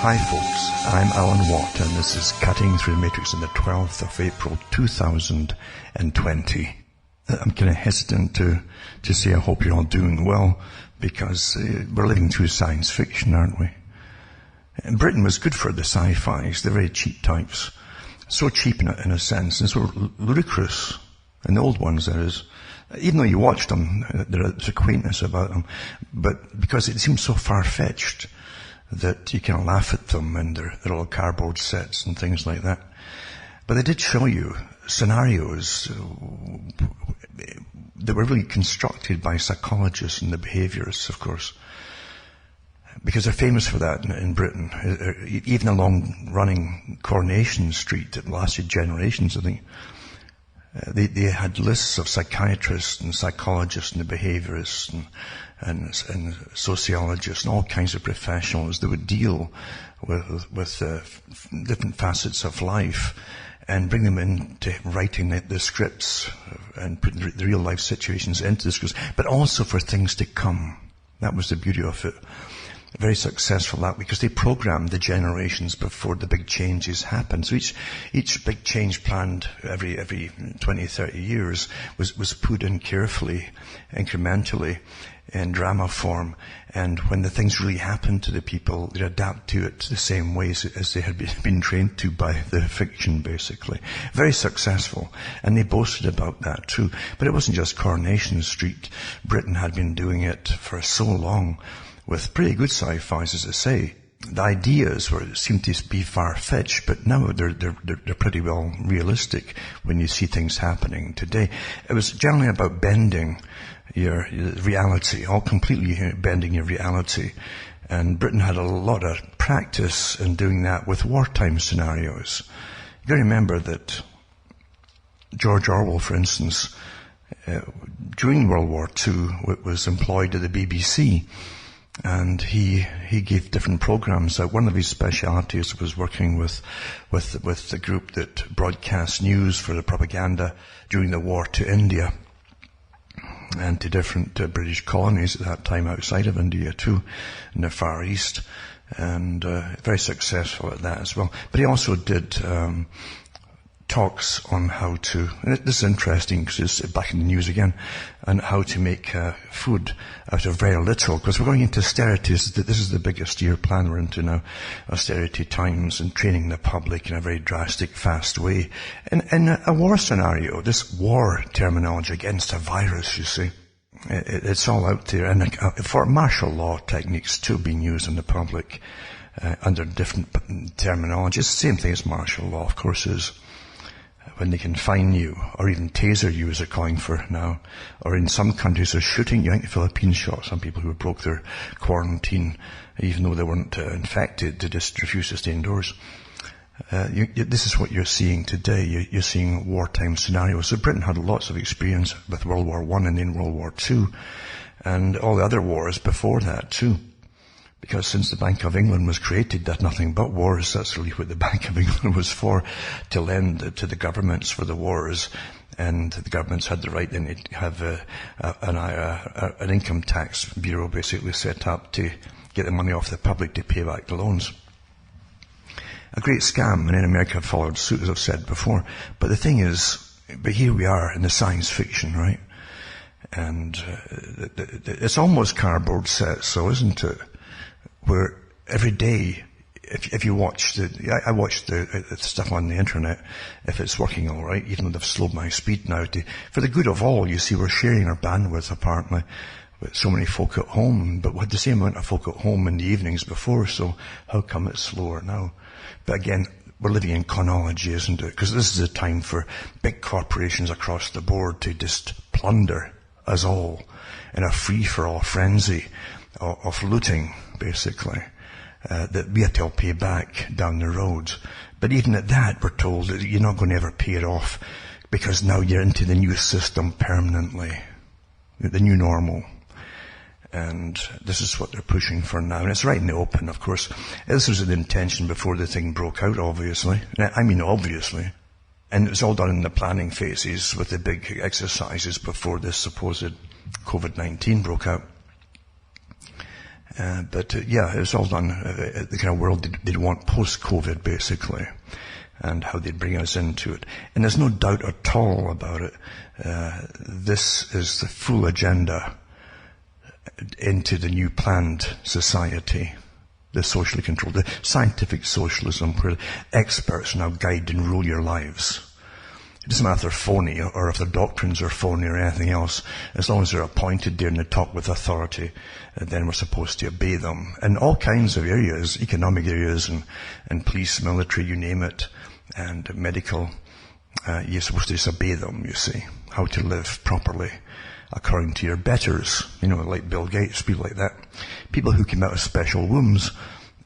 Hi folks, I'm Alan Watt and this is Cutting Through the Matrix on the 12th of April 2020. I'm kind of hesitant to say I hope you're all doing well because we're living through science fiction, aren't we? And Britain was good for the sci-fis, they're very cheap types. So cheap in a sense, and so ludicrous. And the old ones, that is. Even though you watched them, there's a quaintness about them. But because it seems so far-fetched that you can laugh at them and their little cardboard sets and things like that. But they did show you scenarios that were really constructed by psychologists and the behaviorists, of course. Because they're famous for that in Britain. Even a long-running Coronation Street that lasted generations, I think. They had lists of psychiatrists and psychologists and the behaviorists and sociologists and all kinds of professionals that would deal with different facets of life and bring them into writing the scripts and putting the real life situations into the scripts, but also for things to come. That was the beauty of it. Very successful that because they programmed the generations before the big changes happened. So each big change planned every 20, 30 years was put in carefully, incrementally, in drama form. And when the things really happened to the people, they'd adapt to it the same ways as they had been trained to by the fiction, basically. Very successful. And they boasted about that too. But it wasn't just Coronation Street. Britain had been doing it for so long, with pretty good sci-fis, as I say. The ideas seem to be far-fetched, but now they're pretty well realistic when you see things happening today. It was generally about bending your reality, all completely bending your reality. And Britain had a lot of practice in doing that with wartime scenarios. You got to remember that George Orwell, for instance, during World War II, was employed at the BBC. And he gave different programs. One of his specialities was working with the group that broadcast news for the propaganda during the war to India and to different British colonies at that time outside of India too, in the Far East, and very successful at that as well. But he also did talks on how to, and this is interesting because it's back in the news again, and how to make food out of very little, because we're going into austerity. This is the biggest year plan we're into now, austerity times, and training the public in a very drastic, fast way. In a war scenario, this war terminology against a virus, you see, it's all out there, and for martial law techniques too being used in the public under different terminology. It's the same thing as martial law, of course, is. When they can fine you, or even taser you as they're calling for now, or in some countries they're shooting you. I think the Philippines shot some people who broke their quarantine, even though they weren't infected, to just refuse to stay indoors. This is what you're seeing today. You're seeing wartime scenarios. So Britain had lots of experience with World War I and then World War II, and all the other wars before that too. Because since the Bank of England was created, there's nothing but wars. That's really what the Bank of England was for, to lend to the governments for the wars. And the governments had the right then to have an income tax bureau basically set up to get the money off the public to pay back the loans. A great scam, and then America followed suit, as I've said before. But the thing is, but here we are in the science fiction, right? And it's almost cardboard sets, so isn't it? Where every day, if you watch I watch the stuff on the internet, if it's working all right, even though they've slowed my speed now, for the good of all, you see, we're sharing our bandwidth apparently with so many folk at home, but we had the same amount of folk at home in the evenings before, so how come it's slower now? But again, we're living in chronology, isn't it? Because this is a time for big corporations across the board to just plunder us all in a free-for-all frenzy of looting, basically, that we have to all pay back down the road. But even at that, we're told that you're not going to ever pay it off because now you're into the new system permanently, the new normal. And this is what they're pushing for now. And it's right in the open, of course. This was the intention before the thing broke out, obviously. I mean, obviously. And it was all done in the planning phases with the big exercises before this supposed COVID-19 broke out. Yeah, it's all done, the kind of world they'd want post-COVID, basically, and how they'd bring us into it. And there's no doubt at all about it. This is the full agenda into the new planned society, the socially controlled, the scientific socialism, where experts now guide and rule your lives. It doesn't matter if they're phony or if their doctrines are phony or anything else. As long as they're appointed there and they talk with authority, then we're supposed to obey them. In all kinds of areas, economic areas and police, military, you name it, and medical, you're supposed to disobey them, you see. How to live properly according to your betters, like Bill Gates, people like that. People who came out of special wombs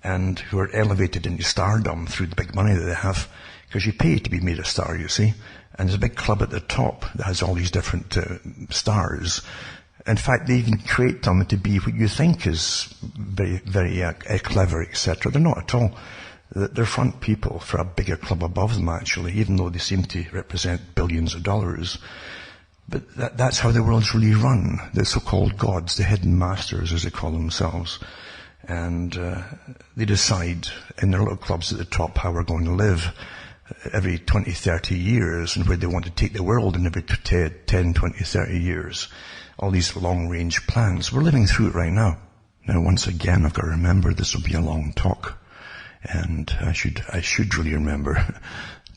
and who are elevated into stardom through the big money that they have, because you pay to be made a star, you see. And there's a big club at the top that has all these different stars. In fact, they even create them to be what you think is very, very clever, etc. They're not at all. They're front people for a bigger club above them, actually, even though they seem to represent billions of dollars. But that's how the world's really run. The so-called gods, the hidden masters, as they call themselves. And they decide in their little clubs at the top how we're going to live every 20, 30 years, and where they want to take the world in every 10, 20, 30 years. All these long-range plans. We're living through it right now. Now, once again, I've got to remember this will be a long talk. And I should really remember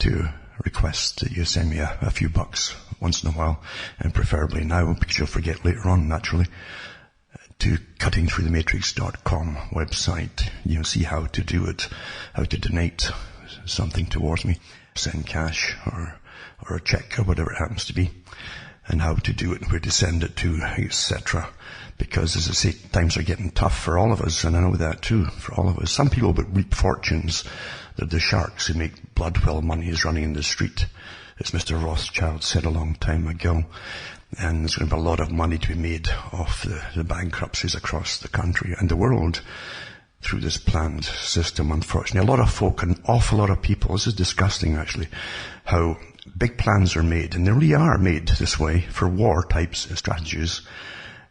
to request that you send me a few bucks once in a while, and preferably now, because you'll forget later on, naturally, to cuttingthroughthematrix.com website. You'll see how to do it, how to donate something towards me, send cash or a check or whatever it happens to be, and how to do it and where to send it to, etc. Because, as I say, times are getting tough for all of us, and I know that too, for all of us. Some people would reap fortunes. They're the sharks who make blood while money is running in the street, as Mr. Rothschild said a long time ago. And there's going to be a lot of money to be made off the bankruptcies across the country and the world through this planned system, unfortunately. A lot of folk, an awful lot of people, this is disgusting actually, how big plans are made, and they really are made this way for war types strategies,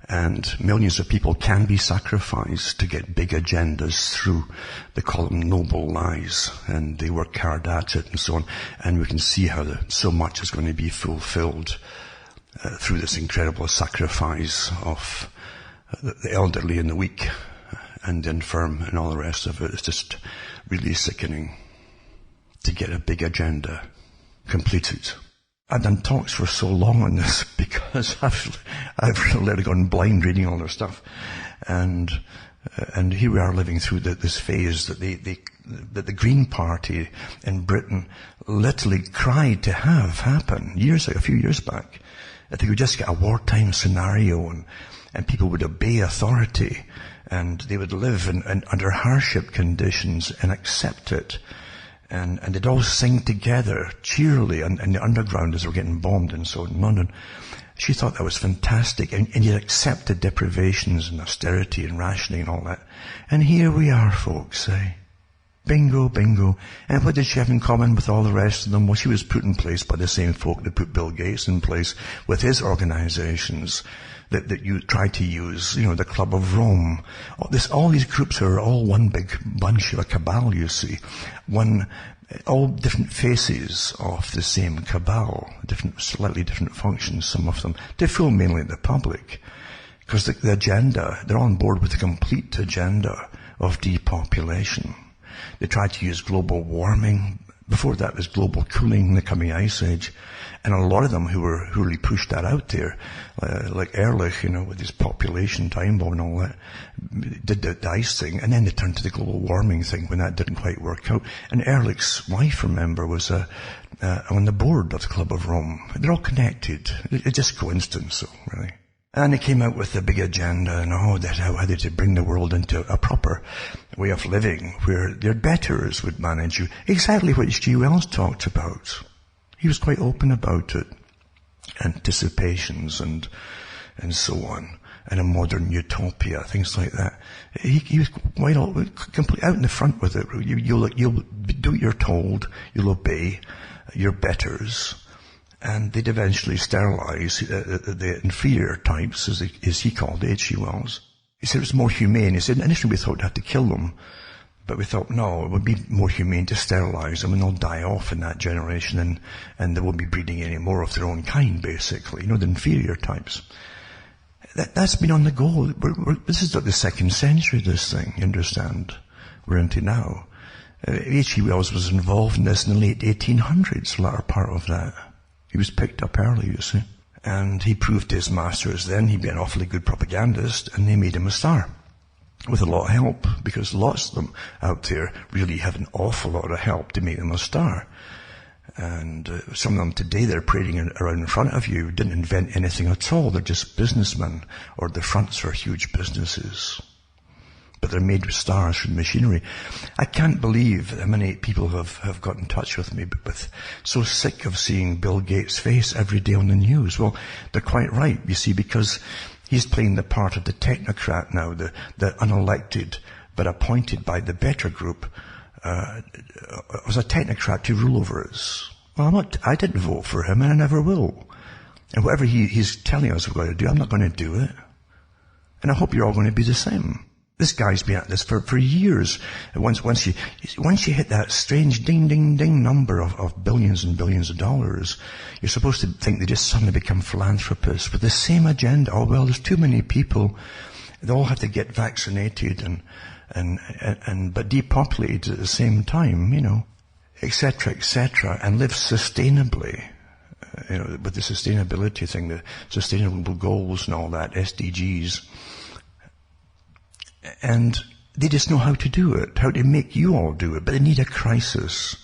and millions of people can be sacrificed to get big agendas through. They call them noble lies, and they work hard at it and so on, and we can see how so much is going to be fulfilled through this incredible sacrifice of the elderly and the weak and the infirm and all the rest of it. It's just really sickening to get a big agenda completed. I've done talks for so long on this because I've really gone blind reading all their stuff, and here we are living through this phase that that the Green Party in Britain literally cried to have happen a few years back. If they could just get a wartime scenario and people would obey authority and they would live under hardship conditions and accept it. And they'd all sing together, cheerily, in the underground as they were getting bombed and so on in London. She thought that was fantastic, and you'd accept the deprivations and austerity and rationing and all that. And here we are, folks, bingo, bingo. And what did she have in common with all the rest of them? Well, she was put in place by the same folk that put Bill Gates in place with his organizations that you try to use, the Club of Rome. All these groups are all one big bunch of a cabal, you see. All different faces of the same cabal, slightly different functions, some of them, to fool mainly the public. Because the agenda, they're on board with the complete agenda of depopulation. They tried to use global warming. Before that was global cooling, the coming ice age. And a lot of them who really pushed that out there, like Ehrlich, with his population time bomb and all that, did the ice thing, and then they turned to the global warming thing when that didn't quite work out. And Ehrlich's wife, remember, was on the board of the Club of Rome. They're all connected. It's just coincidence, so, really. And they came out with a big agenda and how they to bring the world into a proper way of living where their betters would manage you. Exactly what G. Wells talked about. He was quite open about it. Anticipations and so on. And a modern utopia, things like that. He was quite completely out in the front with it. You'll do what you're told. You'll obey your betters. And they'd eventually sterilize the inferior types, as he called H.G. Wells. He said it was more humane. He said initially we thought we had to kill them, but we thought no, it would be more humane to sterilize them and they'll die off in that generation, and they won't be breeding any more of their own kind, basically, the inferior types. That's been on the go. This is like the 2nd century, this thing, you understand, we're into now. H.G. Wells was involved in this in the late 1800s, the latter part of that. He was picked up early, you see. And he proved to his masters then he'd be an awfully good propagandist, and they made him a star. With a lot of help, because lots of them out there really have an awful lot of help to make them a star. And some of them today, they're parading around in front of you, didn't invent anything at all. They're just businessmen, or the fronts are huge businesses. But they're made with stars from machinery. I can't believe how many people have got in touch with me, but so sick of seeing Bill Gates' face every day on the news. Well, they're quite right, you see, because he's playing the part of the technocrat now, the unelected but appointed by the better group, was a technocrat to rule over us. Well, I didn't vote for him, and I never will. And whatever he's telling us we're going to do, I'm not going to do it. And I hope you're all going to be the same. This guy's been at this for years. And once you hit that strange ding, ding, ding number of billions and billions of dollars, you're supposed to think they just suddenly become philanthropists with the same agenda. Oh, well, there's too many people. They all have to get vaccinated but depopulated at the same time, etc., and live sustainably, with the sustainability thing, the sustainable goals and all that, SDGs. And they just know how to do it, how to make you all do it, but they need a crisis.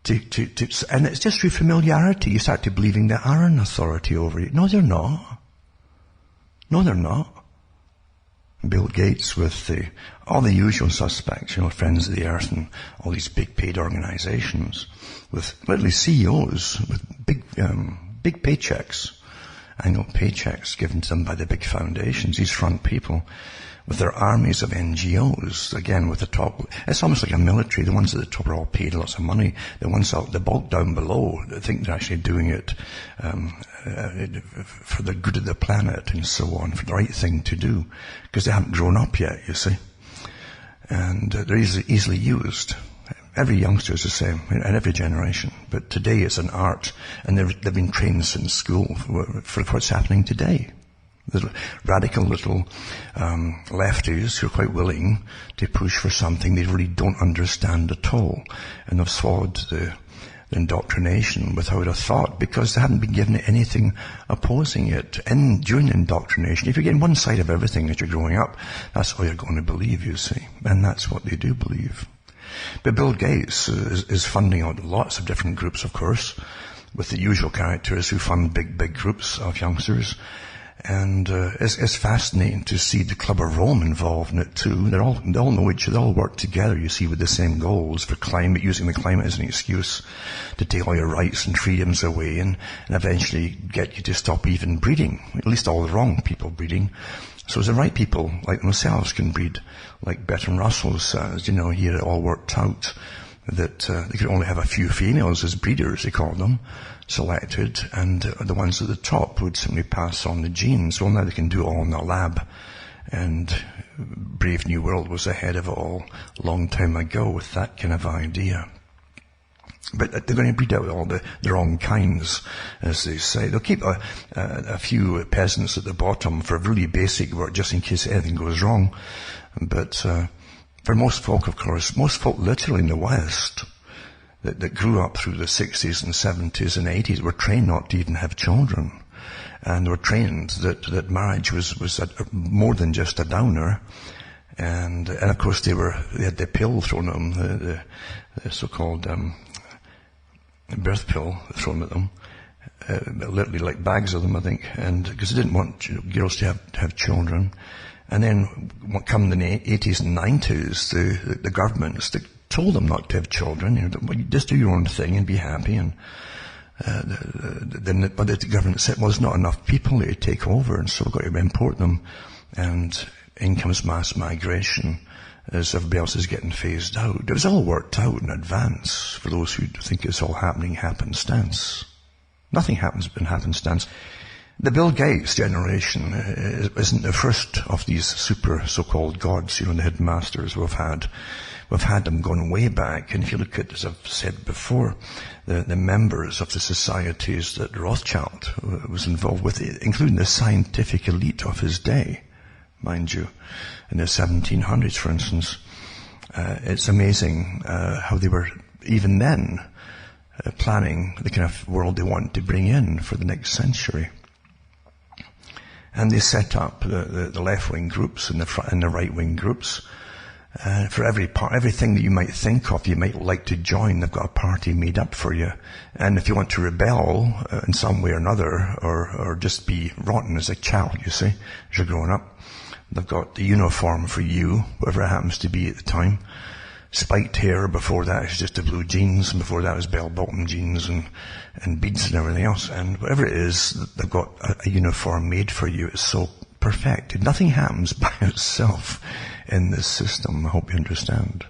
And it's just through familiarity. You start to believing they are an authority over you. No, they're not. No, they're not. Bill Gates with all the usual suspects, Friends of the Earth and all these big paid organizations with literally CEOs with big paychecks, annual paychecks given to them by the big foundations, these front people with their armies of NGOs, again with the top. It's almost like a military. The ones at the top are all paid lots of money. The ones out the bulk down below, they think they're actually doing it for the good of the planet and so on, for the right thing to do, because they haven't grown up yet, you see. And they're easily used. Every youngster is the same, in every generation. But today it's an art, and they've been trained since school for what's happening today. The radical little lefties who are quite willing to push for something they really don't understand at all, and have swallowed the indoctrination without a thought, because they haven't been given anything opposing it. And during indoctrination, if you're getting one side of everything as you're growing up, that's all you're going to believe, you see. And that's what they do believe. But Bill Gates is funding out lots of different groups, of course, with the usual characters who fund big groups of youngsters. And it's fascinating to see the Club of Rome involved in it too. They all know each other, they all work together, you see, with the same goals for climate, using the climate as an excuse to take all your rights and freedoms away and eventually get you to stop even breeding, at least all the wrong people breeding. So the right people, like themselves, can breed, like Bertrand Russell says, he had it all worked out, that they could only have a few females as breeders, they called them, selected, and the ones at the top would simply pass on the genes. Well, now they can do it all in the lab, and Brave New World was ahead of it all a long time ago with that kind of idea. But they're going to breed out all the wrong kinds, as they say. They'll keep a few peasants at the bottom for really basic work, just in case anything goes wrong. But for most folk, of course, most folk literally in the West that grew up through the 60s and 70s and 80s were trained not to even have children. And they were trained that marriage was more than just a downer. And of course they had the pill thrown at them, the so-called birth pill thrown at them, literally like bags of them, I think, and because they didn't want girls to have children. And then come the 80s and 90s, the governments told them not to have children, just do your own thing and be happy. And then but the government said, well, there's not enough people to take over, and so we've got to import them. And in comes mass migration as everybody else is getting phased out. It was all worked out in advance for those who think it's all happening happenstance. Nothing happens in happenstance. The Bill Gates generation isn't the first of these super so-called gods, the headmasters we've had. We've had them going way back, and if you look at, as I've said before, the members of the societies that Rothschild was involved with, including the scientific elite of his day, mind you, in the 1700s, for instance. It's amazing how they were, even then, planning the kind of world they wanted to bring in for the next century. And they set up the left-wing groups and the right-wing groups. For everything that you might think of, you might like to join, they've got a party made up for you. And if you want to rebel in some way or another, or just be rotten as a child, you see, as you're growing up, they've got the uniform for you, whatever it happens to be at the time. Spiked hair, before that is just the blue jeans, and before that was bell-bottom jeans and beads and everything else. And whatever it is, they've got a uniform made for you. It's so perfected. Nothing happens by itself in this system, I hope you understand.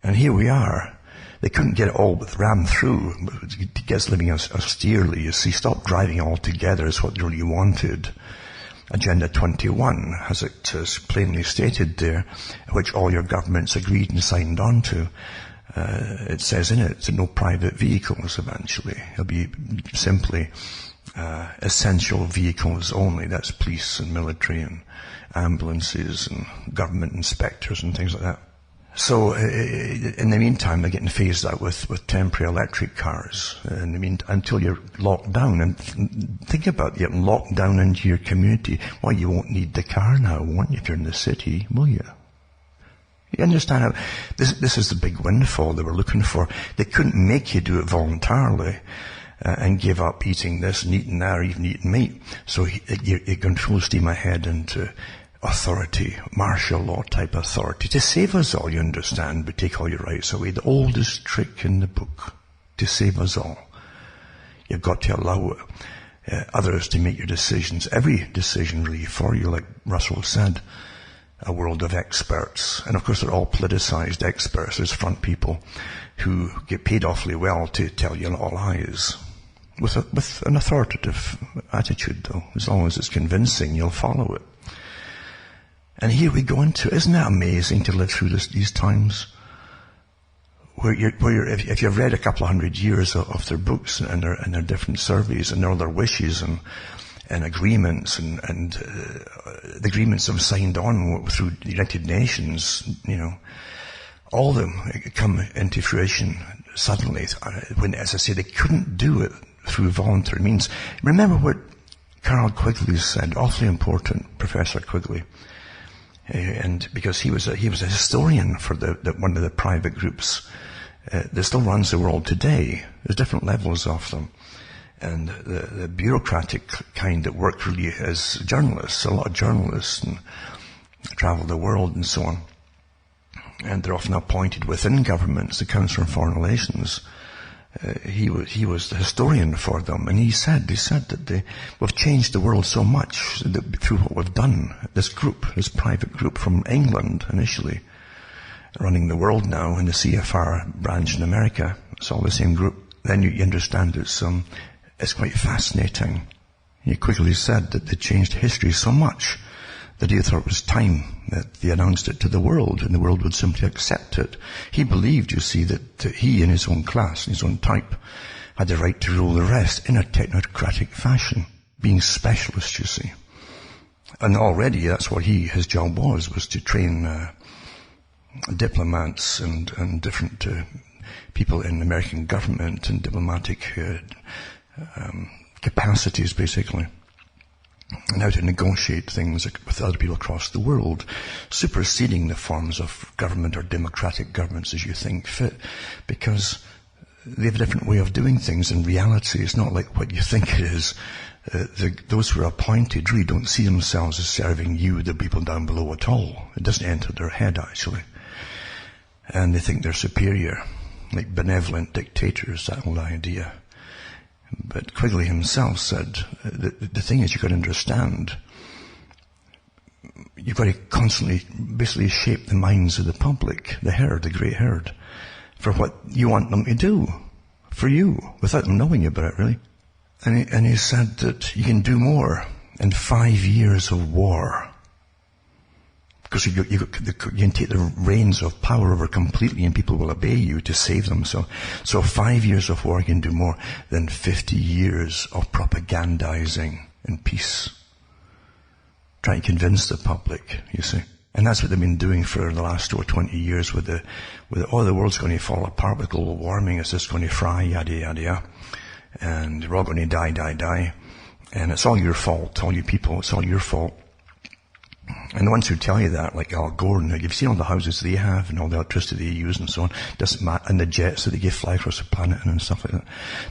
And here we are. They couldn't get it all rammed through. It gets living austerely, you see. Stop driving altogether is what they really wanted. Agenda 21 has it plainly stated there, which all your governments agreed and signed on to. It says in it, no private vehicles eventually. It'll be simply essential vehicles only. That's police and military and ambulances and government inspectors and things like that. So in the meantime, they're getting phased out with temporary electric cars. Until you're locked down. And think about getting locked down into your community. Well, you won't need the car now, won't you, if you're in the city, will you? You understand how this is the big windfall they were looking for. They couldn't make you do it voluntarily and give up eating this and eating that or even eating meat. So you can full steam ahead into authority, martial law type authority, to save us all, you understand, but take all your rights away. The oldest trick in the book, to save us all. You've got to allow others to make your decisions, every decision really for you, like Russell said. A world of experts. And of course they're all politicized experts. There's front people who get paid awfully well to tell you all lies. With an authoritative attitude though. As long as it's convincing, you'll follow it. And here we go into, isn't that amazing to live through these times? If you've read a couple of 100 years of their books and their different surveys and all their wishes and agreements and the agreements they've signed on through the United Nations, all of them come into fruition suddenly when, as I say, they couldn't do it through voluntary means. Remember what Carl Quigley said, awfully important, Professor Quigley. And because he was a historian for one of the private groups that still runs the world today. There's different levels of them. And the bureaucratic kind that work really as journalists, a lot of journalists, and travel the world and so on. And they're often appointed within governments, the Council on Foreign Relations. He was the historian for them, and he said that we've changed the world so much through what we've done. This private group from England initially, running the world now in the CFR branch in America. It's all the same group. Then you understand it's quite fascinating. He quickly said that they changed history so much that he thought it was time that they announced it to the world, and the world would simply accept it. He believed, you see, that he in his own class, in his own type, had the right to rule the rest in a technocratic fashion, being specialist, you see. And already that's what his job was to train diplomats and different people in the American government and diplomatic capacities, basically, and how to negotiate things with other people across the world, superseding the forms of government or democratic governments as you think fit, because they have a different way of doing things in reality. It's not like what you think it is. Those who are appointed really don't see themselves as serving you, the people down below, at all. It doesn't enter their head, actually. And they think they're superior, like benevolent dictators, that whole idea. But Quigley himself said, the thing is, you've got to understand, you've got to constantly basically shape the minds of the public, the herd, the great herd, for what you want them to do, for you, without them knowing about it, really. And he said that you can do more in 5 years of war. Because you can take the reins of power over completely and people will obey you to save them. So 5 years of war can do more than 50 years of propagandizing in peace. Trying to convince the public, you see. And that's what they've been doing for the last 20 years with the world's going to fall apart with global warming. It's just going to fry, yada, yada, yada. And we're all going to die. And it's all your fault, all you people, it's all your fault. And the ones who tell you that, like Al Gore, and you've seen all the houses they have and all the electricity they use and so on, doesn't matter, and the jets that they give fly across the planet and stuff like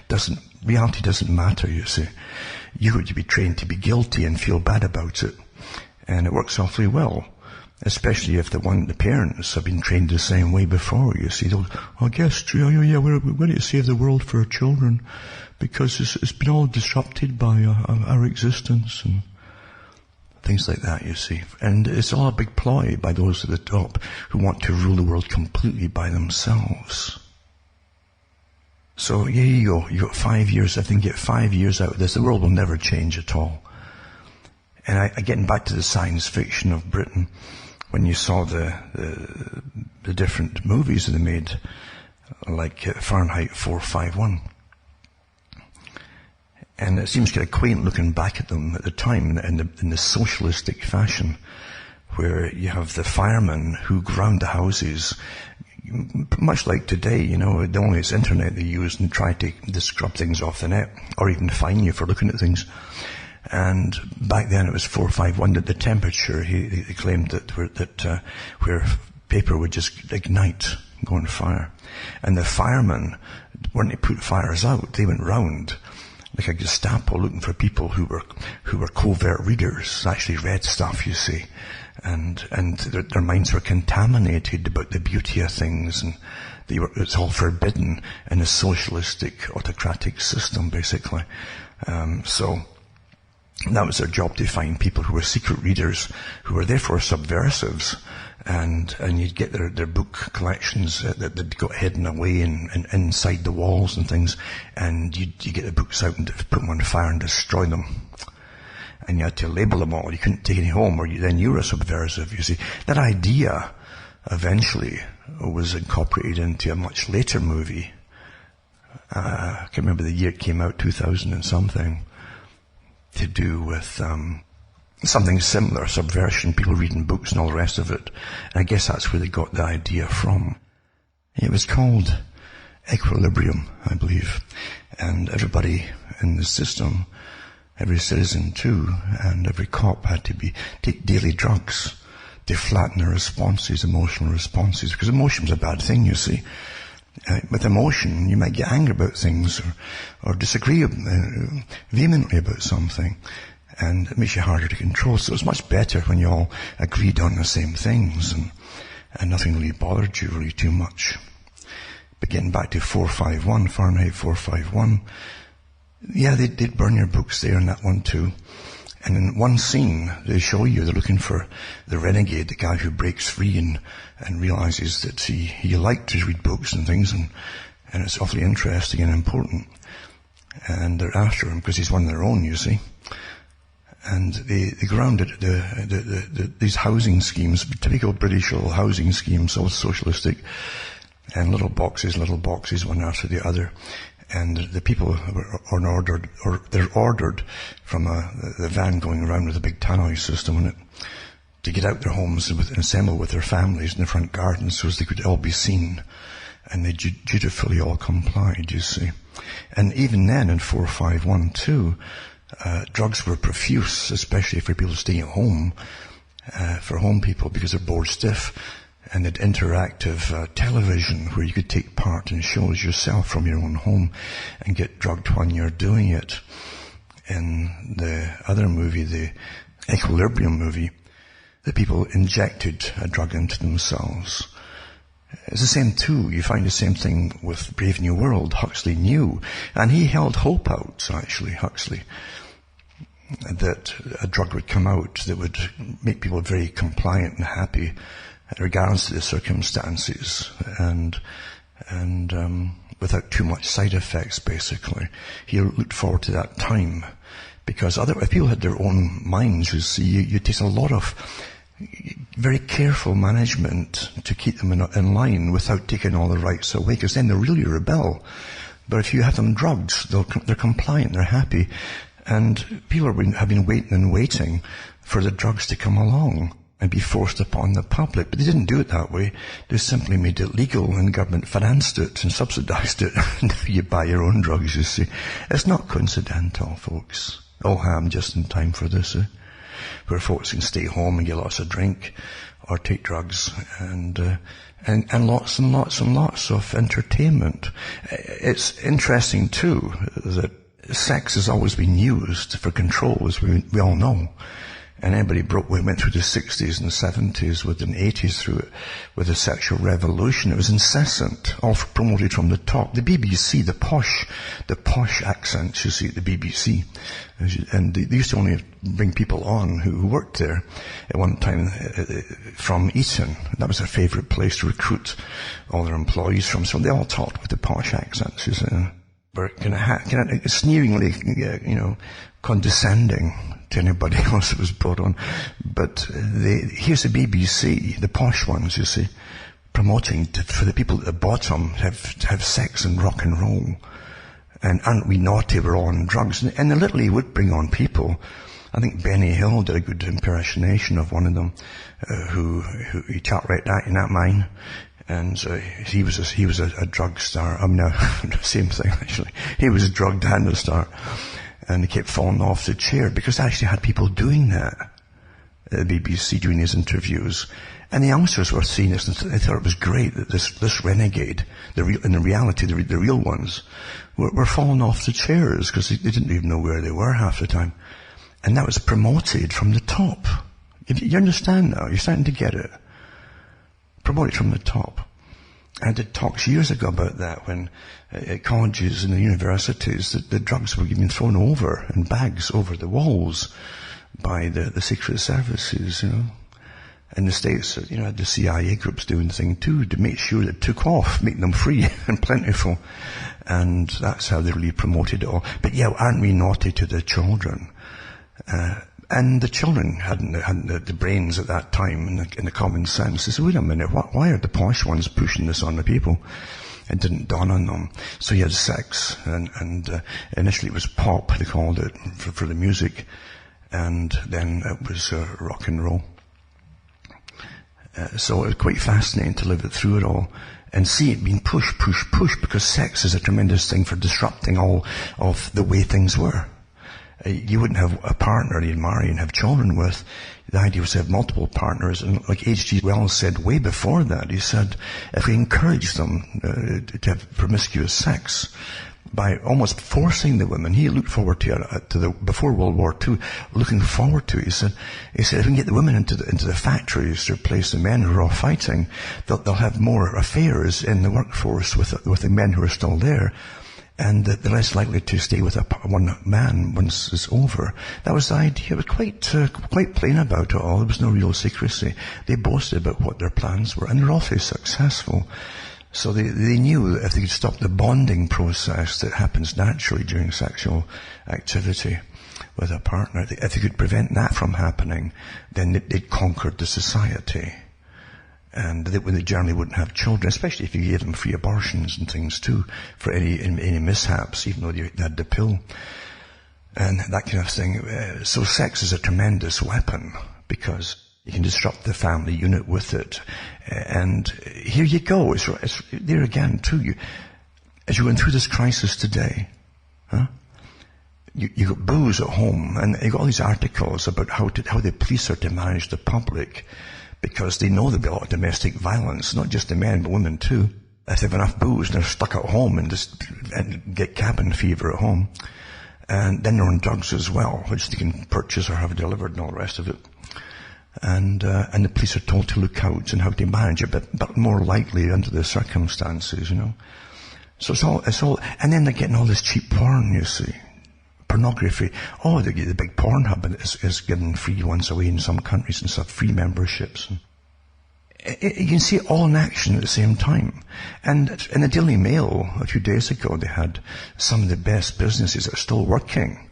that. Reality doesn't matter, you see. You got to be trained to be guilty and feel bad about it. And it works awfully well. Especially if the parents have been trained the same way before, you see. They'll, I guess, yeah, we're going to save the world for our children because it's been all disrupted by our existence and things like that, you see. And it's all a big ploy by those at the top who want to rule the world completely by themselves. So, here you go. You got 5 years. I think you get 5 years out of this. The world will never change at all. And getting back to the science fiction of Britain, when you saw the different movies that they made, like Fahrenheit 451. And it seems kind of quaint looking back at them at the time in the socialistic fashion, where you have the firemen who ground the houses, much like today, you know, the only it's internet they use and try to scrub things off the net, or even fine you for looking at things. And back then it was 451, that the temperature, he claimed that where paper would just ignite, go on fire. And the firemen, when they put fires out, they went round like a Gestapo looking for people who were covert readers, actually read stuff, you see. And their minds were contaminated about the beauty of things, and it's all forbidden in a socialistic, autocratic system, basically. So that was their job, to find people who were secret readers, who were therefore subversives, and you'd get their book collections that got hidden away and inside the walls and things, and you get the books out and put them on fire and destroy them. And you had to label them all. You couldn't take any home, or then you were a subversive, you see. That idea eventually was incorporated into a much later movie. I can't remember the year it came out, 2000 and something, to do with something similar, subversion, people reading books and all the rest of it. And I guess that's where they got the idea from. It was called Equilibrium, I believe. And everybody in the system, every citizen too, and every cop had to take daily drugs to flatten their responses, emotional responses, because emotion's a bad thing, you see. With emotion, you might get angry about things or disagree vehemently about something, and it makes you harder to control. So it's much better when you all agreed on the same things and nothing really bothered you really too much. But getting back to 451, Fahrenheit 451, yeah, they'd burn your books there in that one too. And in one scene, they show you, they're looking for the renegade, the guy who breaks free and realizes that he liked to read books and things, and it's awfully interesting and important. And they're after him because he's one of their own, you see. And they grounded these housing schemes, typical British little housing schemes, all socialistic, and little boxes, one after the other. And the people they're ordered from the van going around with a big tannoy system in it to get out their homes and assemble with their families in the front garden so as they could all be seen. And they dutifully all complied, you see. And even then in 451 too, drugs were profuse, especially for people staying at home, for home people, because they're bored stiff. And had interactive television where you could take part in shows yourself from your own home and get drugged when you're doing it. In the other movie, the Equilibrium movie, the people injected a drug into themselves. It's the same too. You find the same thing with Brave New World. Huxley knew, and he held hope out, actually, Huxley, that a drug would come out that would make people very compliant and happy regardless of the circumstances, and without too much side effects, basically. He looked forward to that time. Because if people had their own minds, you see, you take a lot of very careful management to keep them in line without taking all the rights away, because then they'll really rebel. But if you have them drugged, they're compliant, they're happy. And people have been waiting and waiting for the drugs to come along and be forced upon the public. But they didn't do it that way. They simply made it legal, and the government financed it and subsidized it. Now you buy your own drugs, you see. It's not coincidental, folks. All ham just in time for this, where folks can stay home and get lots of drink or take drugs and lots and lots and lots of entertainment. It's interesting too that sex has always been used for control, as we all know. And anybody went through the 60s and the 70s with an 80s through it with the sexual revolution. It was incessant, all promoted from the top. The BBC, the posh accents you see at the BBC. And they used to only bring people on who worked there at one time from Eton. That was their favourite place to recruit all their employees from. So they all talked with the posh accents, you see. Were kind of sneeringly, condescending to anybody else that was brought on. But here's the BBC, the posh ones, you see, promoting for the people at the bottom have sex and rock and roll. And aren't we naughty, we're all on drugs. And they literally would bring on people. I think Benny Hill did a good impersonation of one of them, who he talked right that in that mine. And he was a drug star. Same thing actually. He was drugged and a star. And he kept falling off the chair because they actually had people doing that at the BBC doing these interviews. And the youngsters were seeing this and they thought it was great that this renegade, in reality, the real ones, were falling off the chairs because they didn't even know where they were half the time. And that was promoted from the top. You understand now? You're starting to get it. Promoted from the top. I did talks years ago about that when at colleges and the universities the drugs were being thrown over in bags over the walls by the secret services, In the States, had the CIA groups doing the thing too to make sure it took off, making them free and plentiful. And that's how they really promoted it all. But yeah, aren't we naughty to the children? And the children hadn't the brains at that time and the common sense. They said, wait a minute, why are the posh ones pushing this on the people? It didn't dawn on them. So you had sex, and initially it was pop, they called it, for the music, and then it was rock and roll. So it was quite fascinating to live it through it all and see it being pushed, because sex is a tremendous thing for disrupting all of the way things were. You wouldn't have a partner you'd marry and have children with. The idea was to have multiple partners. And like H.G. Wells said way before that, he said, if we encourage them to have promiscuous sex by almost forcing the women, he looked forward to before World War II, looking forward to it. He said, if we can get the women into the factories to replace the men who are all fighting, they'll have more affairs in the workforce with the men who are still there. And they're less likely to stay with one man once it's over. That was the idea. It was quite plain about it all. There was no real secrecy. They boasted about what their plans were, and they're awfully successful. So they knew that if they could stop the bonding process that happens naturally during sexual activity with a partner, if they could prevent that from happening, then they'd conquered the society. And they generally wouldn't have children, especially if you gave them free abortions and things too, for any mishaps, even though they had the pill. And that kind of thing. So sex is a tremendous weapon, because you can disrupt the family unit with it. And here you go. It's there again too. As you're going through this crisis today, you got booze at home, and you got all these articles about how the police are to manage the public, because they know there'll be a lot of domestic violence, not just the men, but women too. If they have enough booze and they're stuck at home and get cabin fever at home. And then they're on drugs as well, which they can purchase or have delivered and all the rest of it. And the police are told to look out and how to manage it, but more likely under the circumstances, So it's all, and then they're getting all this cheap porn, you see. Pornography. Oh, the big porn hub is given free ones away in some countries and stuff, free memberships. You can see it all in action at the same time. And in the Daily Mail a few days ago, they had some of the best businesses that are still working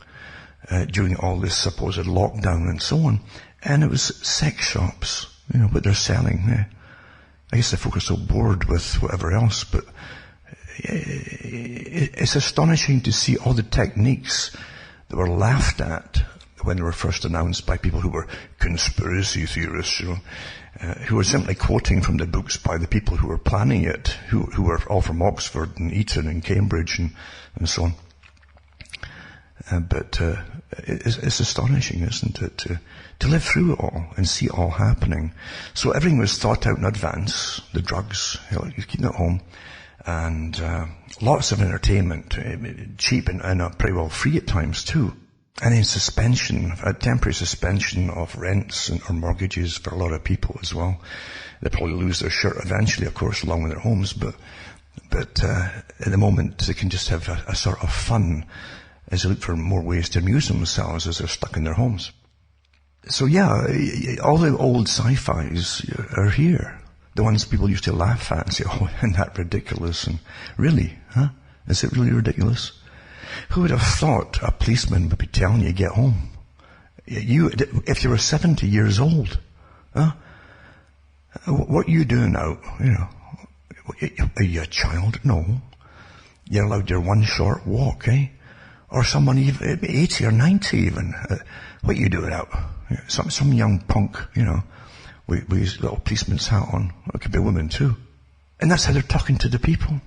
during all this supposed lockdown and so on. And it was sex shops, what they're selling. I guess the folk are so bored with whatever else, but it's astonishing to see all the techniques that were laughed at when they were first announced by people who were conspiracy theorists, who were simply quoting from the books by the people who were planning it, who were all from Oxford and Eton and Cambridge and so on. But it's astonishing, isn't it, to live through it all and see it all happening. So everything was thought out in advance. The drugs, you keep it at home. And lots of entertainment, cheap and pretty well free at times too. And then a temporary suspension of rents or mortgages for a lot of people as well. They'll probably lose their shirt eventually, of course, along with their homes, but at the moment they can just have a sort of fun as they look for more ways to amuse themselves as they're stuck in their homes. So yeah, all the old sci-fis are here. The ones people used to laugh at and say, oh, isn't that ridiculous? And really, huh? Is it really ridiculous? Who would have thought a policeman would be telling you to get home? If you were 70 years old, huh? What are you doing now? Are you a child? No. You're allowed your one short walk, eh? Or someone even 80 or 90 even. What are you doing out? Some young punk, with his little policeman's hat on. It could be a woman too. And that's how they're talking to the people.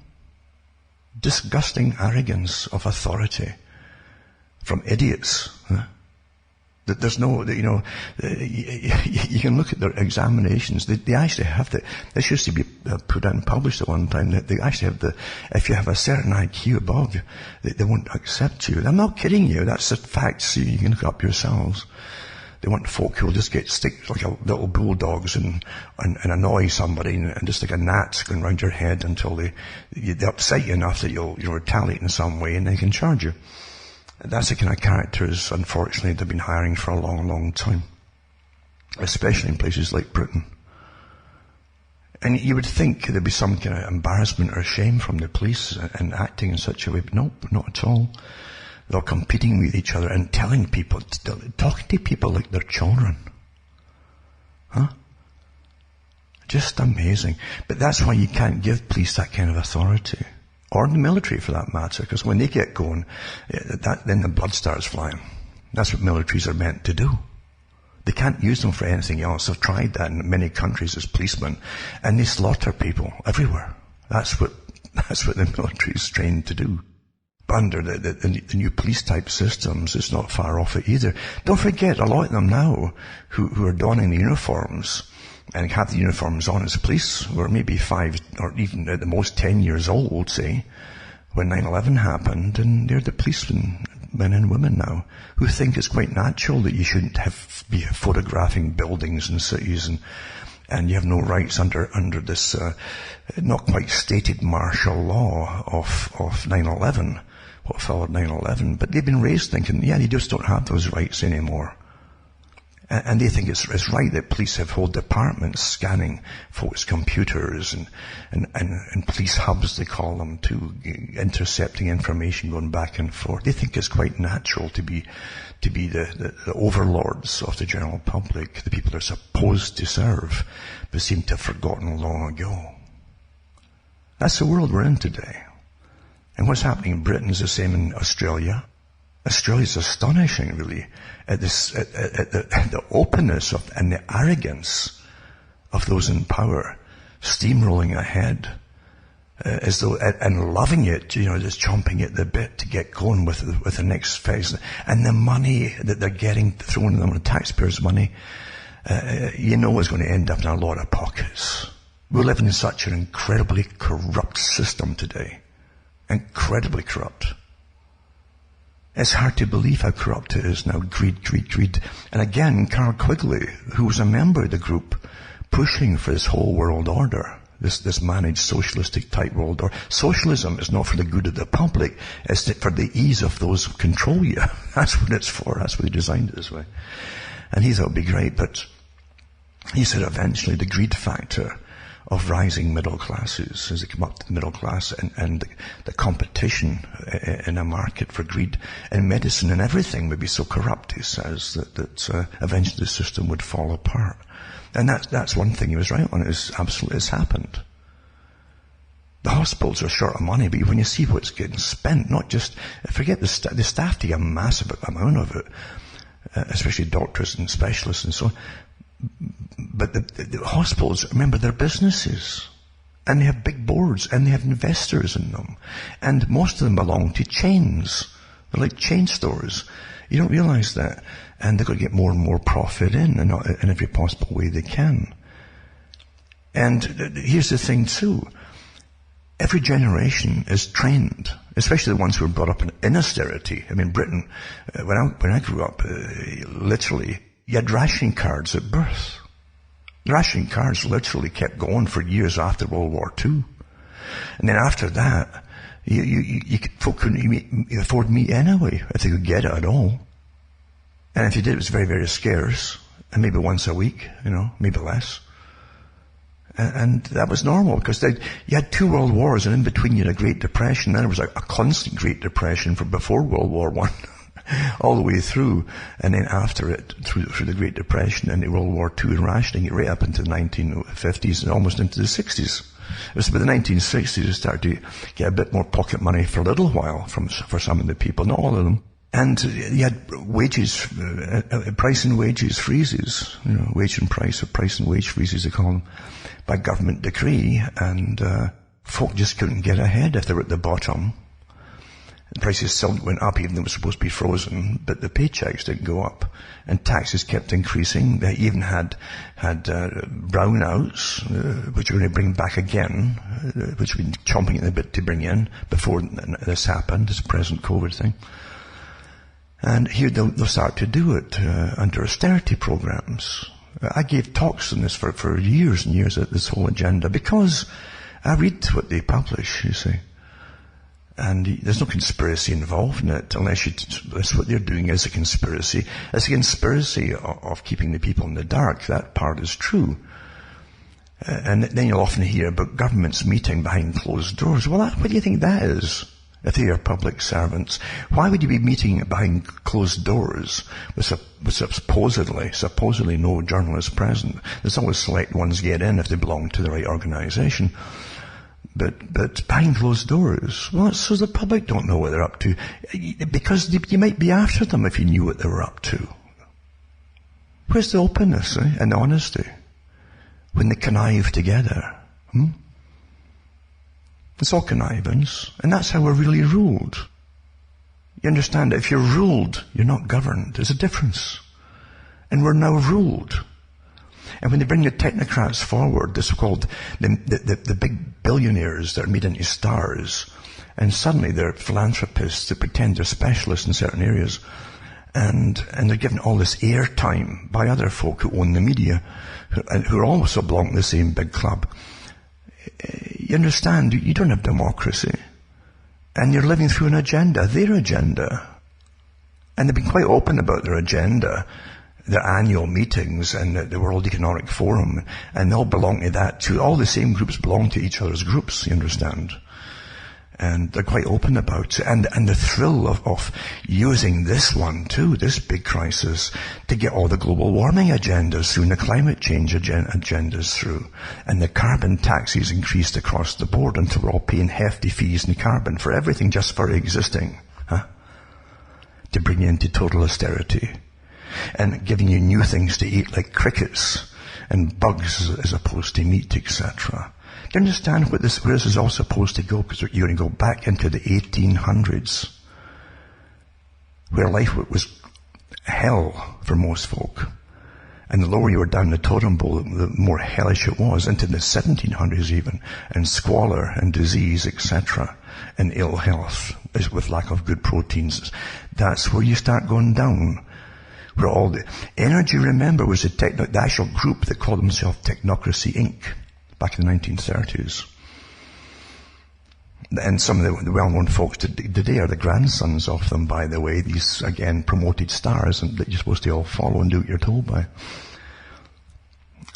Disgusting arrogance of authority from idiots. That there's no, you can look at their examinations. They actually have this used to be put out and published at one time. They actually have if you have a certain IQ above, they won't accept you. I'm not kidding you. That's the fact. See, you can look up yourselves. They want folk who'll just stick like a little bulldogs and annoy somebody and just like a gnat going round your head until they upset you enough that you'll retaliate in some way and they can charge you. That's the kind of characters, unfortunately, they've been hiring for a long, long time. Especially in places like Britain. And you would think there'd be some kind of embarrassment or shame from the police and acting in such a way, but nope, not at all. They're competing with each other and talking to people like they're children. Huh? Just amazing. But that's why you can't give police that kind of authority. Or the military for that matter, because when they get going, then the blood starts flying. That's what militaries are meant to do. They can't use them for anything else. They've tried that in many countries as policemen, and they slaughter people everywhere. That's what the military is trained to do. Under the new police type systems, it's not far off it either. Don't forget, a lot of them now who are donning the uniforms and have the uniforms on as police were maybe 5 or even at the most 10 years old, say, when 9/11 happened, and they're the policemen, men and women now, who think it's quite natural that you shouldn't be photographing buildings and cities and you have no rights under this not quite stated martial law of 9/11. What followed 9/11, but they've been raised thinking, yeah, they just don't have those rights anymore. And they think it's right that police have whole departments scanning folks' computers and police hubs, they call them, to intercepting information going back and forth. They think it's quite natural to be the overlords of the general public, the people they're supposed to serve, but seem to have forgotten long ago. That's the world we're in today. And what's happening in Britain is the same in Australia. Australia's astonishing, really, at the openness and the arrogance of those in power, steamrolling ahead, as though, and loving it, just chomping at the bit to get going with the next phase. And the money that they're getting thrown at them, the taxpayers' money, is going to end up in a lot of pockets. We're living in such an incredibly corrupt system today. Incredibly corrupt. It's hard to believe how corrupt it is now. Greed, greed, greed. And again, Carl Quigley, who was a member of the group pushing for this whole world order, this managed socialistic type world order. Socialism is not for the good of the public, it's for the ease of those who control you. That's what it's for. That's why they designed it this way. And he thought it would be great, but He said eventually the greed factor of rising middle classes, as they come up to the middle class, and the competition in a market for greed in medicine and everything would be so corrupt, he says, that eventually the system would fall apart. And that's one thing he was right on. It's happened. The hospitals are short of money, but when you see what's getting spent, not just, forget the staff take a massive amount of it, especially doctors and specialists and so on. But the hospitals, remember, they're businesses. And they have big boards, and they have investors in them. And most of them belong to chains. They're like chain stores. You don't realize that. And they've got to get more and more profit in every possible way they can. And here's the thing too. Every generation is trained, especially the ones who were brought up in austerity. I mean, Britain, when I grew up, literally, you had ration cards at birth. Ration cards literally kept going for years after World War II. And then after that, folk couldn't afford meat anyway, if they could get it at all. And if you did, it was very, very scarce. And maybe once a week, maybe less. And that was normal, because you had 2 world wars, and in between you had a Great Depression. Then there was a constant Great Depression from before World War I, all the way through. And then after it, through the Great Depression and the World War II, and rationing it right up into the 1950s and almost into the 60s. It was by the 1960s you started to get a bit more pocket money for a little while for some of the people, not all of them. And you had wages, price and wages freezes, wage and price, or price and wage freezes they call them, by government decree, and folk just couldn't get ahead if they were at the bottom. The prices still went up, even though it was supposed to be frozen, but the paychecks didn't go up, and taxes kept increasing. They even had brownouts, which we're going to bring back again, which we've been chomping at the bit to bring in before this happened, this present COVID thing. And here they'll start to do it under austerity programs. I gave talks on this for years and years, at this whole agenda, because I read what they publish, you see. And there's no conspiracy involved in it, unless what they're doing is a conspiracy. It's a conspiracy of keeping the people in the dark. That part is true. And then you'll often hear about governments meeting behind closed doors. Well, what do you think that is? If they are public servants, why would you be meeting behind closed doors with supposedly no journalists present? There's always select ones get in if they belong to the right organisation. But behind closed doors, well, so the public don't know what they're up to, because you might be after them if you knew what they were up to. Where's the openness and the honesty when they connive together? It's all connivance, and that's how we're really ruled. You understand that if you're ruled, you're not governed. There's a difference. And we're now ruled. And when they bring the technocrats forward, the so-called, the big billionaires that are made into stars, and suddenly they're philanthropists that pretend they're specialists in certain areas, and they're given all this airtime by other folk who own the media, who also belong to the same big club. You understand, you don't have democracy. And you're living through an agenda, their agenda. And they've been quite open about their agenda, their annual meetings and the World Economic Forum, and they'll belong to that too. All the same groups belong to each other's groups, you understand. And they're quite open about it. And the thrill of using this one too, this big crisis, to get all the global warming agendas through and the climate change agendas through. And the carbon taxes increased across the board until we're all paying hefty fees in carbon for everything just for existing. To bring you into total austerity. And giving you new things to eat like crickets and bugs as opposed to meat, etc. Do you understand where this is all supposed to go? Because you're going to go back into the 1800s, where life was hell for most folk. And the lower you were down the totem pole, the more hellish it was, into the 1700s even, and squalor and disease, etc., and ill health, with lack of good proteins. That's where you start going down. Where all the energy, remember, was the actual group that called themselves Technocracy Inc. back in the 1930s. And some of the well-known folks today are the grandsons of them, by the way, these, again, promoted stars, and that you're supposed to all follow and do what you're told by.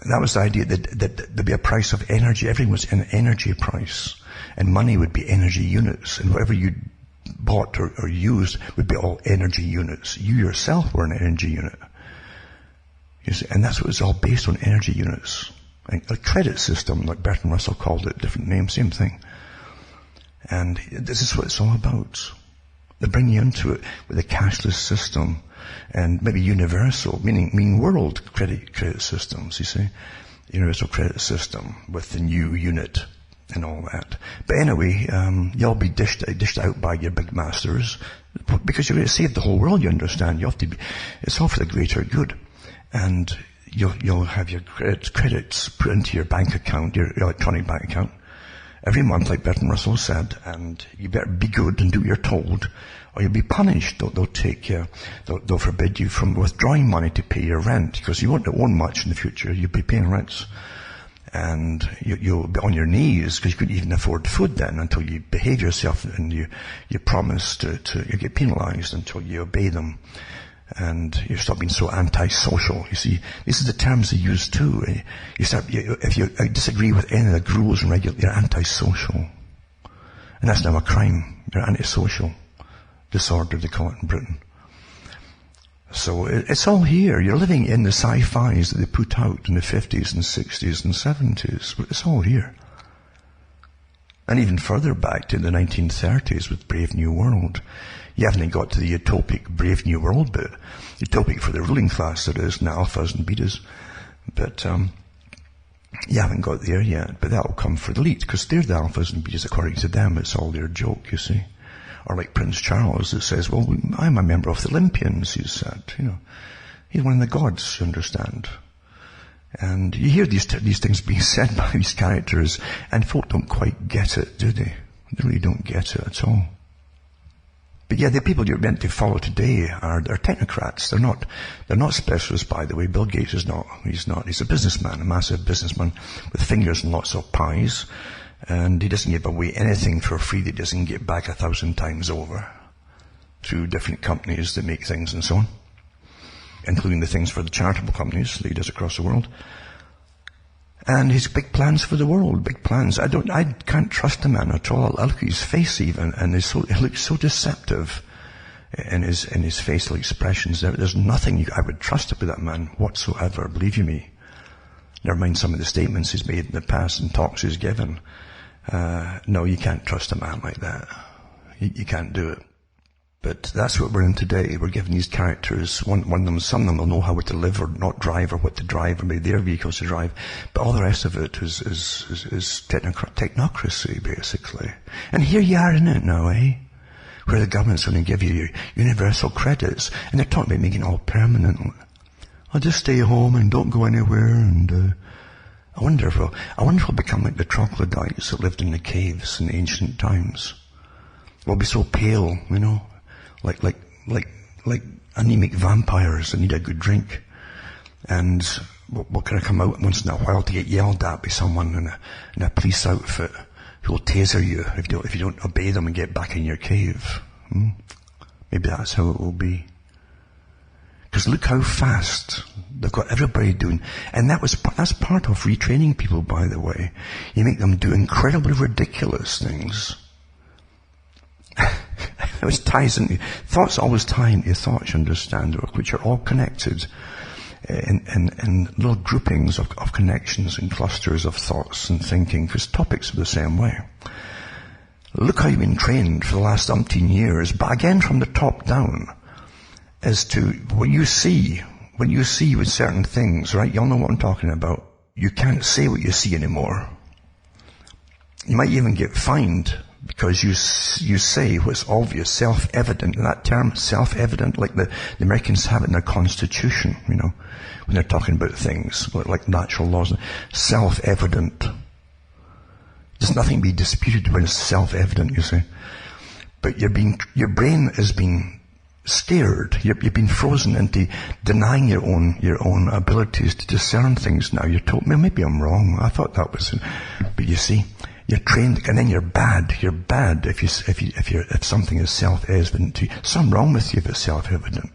That was the idea that there'd be a price of energy. Everything was an energy price. And money would be energy units. And whatever you bought or used would be all energy units. You yourself were an energy unit. You see, and that's what it's all based on, energy units. A credit system, like Bertrand Russell called it, different name, same thing. And this is what it's all about. They bring you into it with a cashless system and maybe universal, meaning world credit systems, you see. Universal credit system with the new unit and all that. But anyway, you'll be dished out by your big masters because you're going to save the whole world, you understand. You have to be, it's all for the greater good. And you'll have your credits put into your bank account, your electronic bank account, every month, like Bertrand Russell said, and you better be good and do what you're told, or you'll be punished. They'll forbid you from withdrawing money to pay your rent, because you won't own much in the future. You'll be paying rents. And you'll be on your knees, because you couldn't even afford food then until you behave yourself and you promise to you get penalized until you obey them. And you stop being so antisocial. You see, this is the terms they use too. If you disagree with any of the rules and regulations, you're antisocial. And that's now a crime. You're antisocial disorder, they call it in Britain. So it's all here. You're living in the sci-fis that they put out in the 50s and 60s and 70s. It's all here. And even further back to the 1930s with Brave New World. You haven't got to the utopic Brave New World bit. Utopic for the ruling class, that is, and alphas and betas. But you haven't got there yet. But that'll come for the elite, because they're the alphas and betas according to them. It's all their joke, you see. Or like Prince Charles that says, well, I'm a member of the Olympians, he said. He's one of the gods, you understand. And you hear these things being said by these characters, and folk don't quite get it, do they? They really don't get it at all. But yeah, the people you're meant to follow today are technocrats. They're not specialists, by the way. Bill Gates is not. He's a businessman, a massive businessman with fingers and lots of pies. And he doesn't give away anything for free that he doesn't get back 1,000 times over through different companies that make things and so on, including the things for the charitable companies that he does across the world. And his big plans for the world, big plans. I can't trust the man at all. I look at his face even, and he looks so deceptive in his facial expressions. There's nothing I would trust about that man whatsoever, believe you me. Never mind some of the statements he's made in the past and talks he's given. No, you can't trust a man like that. You can't do it. But that's what we're in today. We're given these characters. Some of them will know how to live or not drive, or what to drive, or maybe their vehicles to drive. But all the rest of it is technocracy, basically. And here you are in it now, where the government's going to give you your universal credits, and they're talking about making it all permanent. I'll just stay home and don't go anywhere, and I wonder if we'll become like the troglodytes that lived in the caves in ancient times. We'll be so pale, like anemic vampires that need a good drink. And we'll kind of come out once in a while to get yelled at by someone in a police outfit who will taser you if you don't obey them and get back in your cave. Maybe that's how it will be. Because look how fast they've got everybody doing. And that's part of retraining people, by the way. You make them do incredibly ridiculous things. It ties into, thoughts always tie into thoughts, you understand, which are all connected in little groupings of connections and clusters of thoughts and thinking, because topics are the same way. Look how you've been trained for the last umpteen years, but again from the top down, as to what you see with certain things, right? You'll know what I'm talking about. You can't say what you see anymore. You might even get fined because you say what's obvious, self-evident. And that term, self-evident, like the Americans have it in their constitution, when they're talking about things like natural laws. Self-evident. There's nothing to be disputed when it's self-evident, you see. But your brain is being scared. You've been frozen into denying your own abilities to discern things now. You're told, well, maybe I'm wrong. I thought that was, but you see, you're trained, and then you're bad. You're bad if something is self-evident to you. Something wrong with you if it's self-evident.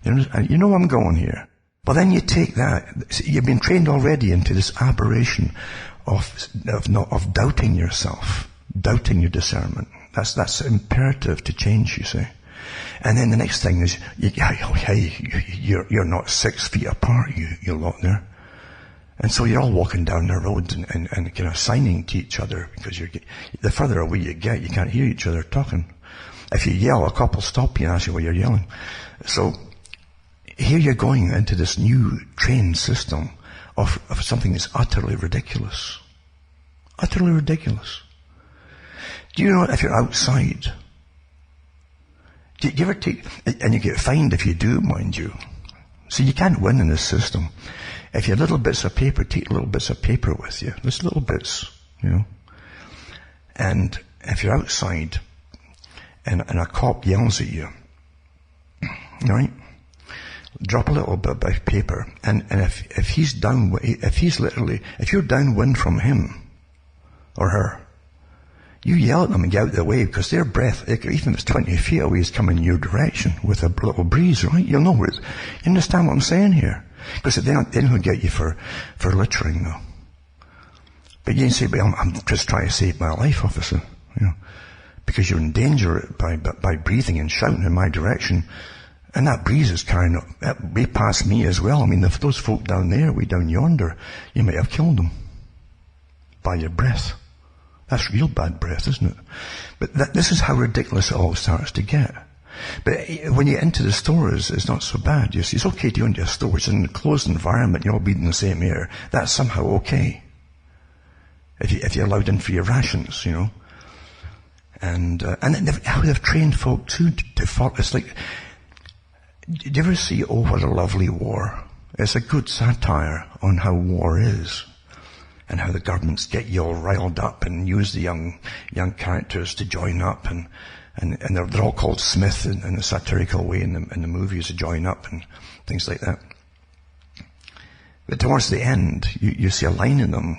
You know where I'm going here. But then you take that, you've been trained already into this aberration of doubting yourself, doubting your discernment. That's imperative to change, you see. And then the next thing is, you're not 6 feet apart, you lot there. And so you're all walking down the road and kind of signing to each other, because the further away you get, you can't hear each other talking. If you yell, a couple stop you and ask you why you're yelling. So here you're going into this new trained system of something that's utterly ridiculous. Utterly ridiculous. Do you know, if you're outside, do you ever take, and you get fined if you do, mind you. So you can't win in this system. If you have little bits of paper, take little bits of paper with you. Just little bits, you know. And if you're outside and a cop yells at you, right? Drop a little bit of paper, and if you're downwind from him or her, you yell at them and get out of the way, because their breath, even if it's 20 feet away, is coming in your direction with a little breeze, right? You'll know where you understand what I'm saying here? Because then he'll get you for littering, though. But you can say, but I'm just trying to save my life, officer, you know, because you're in danger by breathing and shouting in my direction. And that breeze is carrying way past me as well. I mean, if those folk down there, way down yonder, you might have killed them by your breath. That's real bad breath, isn't it? But this is how ridiculous it all starts to get. But when you get into the stores, it's not so bad. You see, it's okay to go into a store, it's in a closed environment, you're all breathing the same air. That's somehow okay. If you're allowed in for your rations, you know. And how they've trained folk too to follow. It's like, did you ever see Oh, What a Lovely War? It's a good satire on how war is, and how the governments get you all riled up and use the young characters to join up, and they're all called Smith in a satirical way in the movies, to join up and things like that. But towards the end, you see a line in them,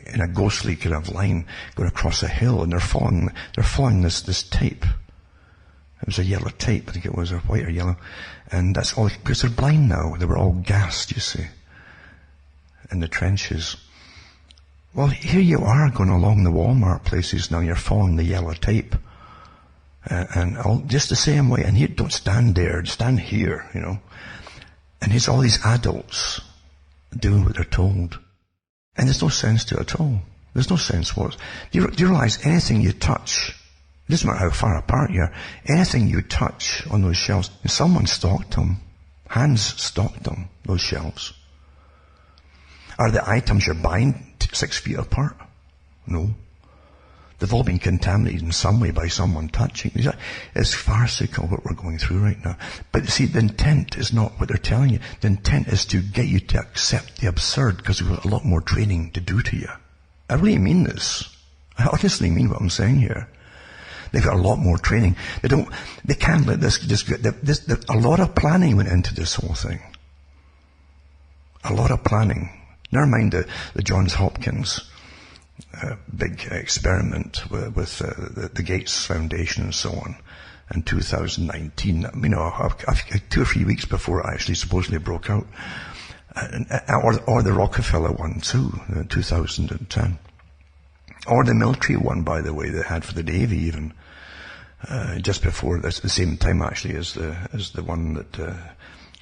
in a ghostly kind of line, going across a hill, and they're following this tape. It was a yellow tape, I think it was, or white or yellow. And that's all, because they're blind now. They were all gassed, you see, in the trenches. Well, here you are going along the Walmart places now, you're following the yellow tape. And all, just the same way. And here, don't stand there, stand here, you know. And here's all these adults doing what they're told. And there's no sense to it at all. There's no sense what. Do you realize anything you touch, it doesn't matter how far apart you are, anything you touch on those shelves, someone stocked them. Hands stocked them, those shelves. Are the items you're buying 6 feet apart? No. They've all been contaminated in some way by someone touching. It's farcical what we're going through right now. But see, the intent is not what they're telling you. The intent is to get you to accept the absurd, because we've got a lot more training to do to you. I really mean this. I honestly mean what I'm saying here. They've got a lot more training. They can't let this just get, a lot of planning went into this whole thing. A lot of planning. Never mind the Johns Hopkins big experiment with the Gates Foundation and so on in 2019. You know, 2 or 3 weeks before it actually supposedly broke out. Or the Rockefeller one too, 2010. Or the military one, by the way, they had for the Navy even, just before, that's the same time actually as the one that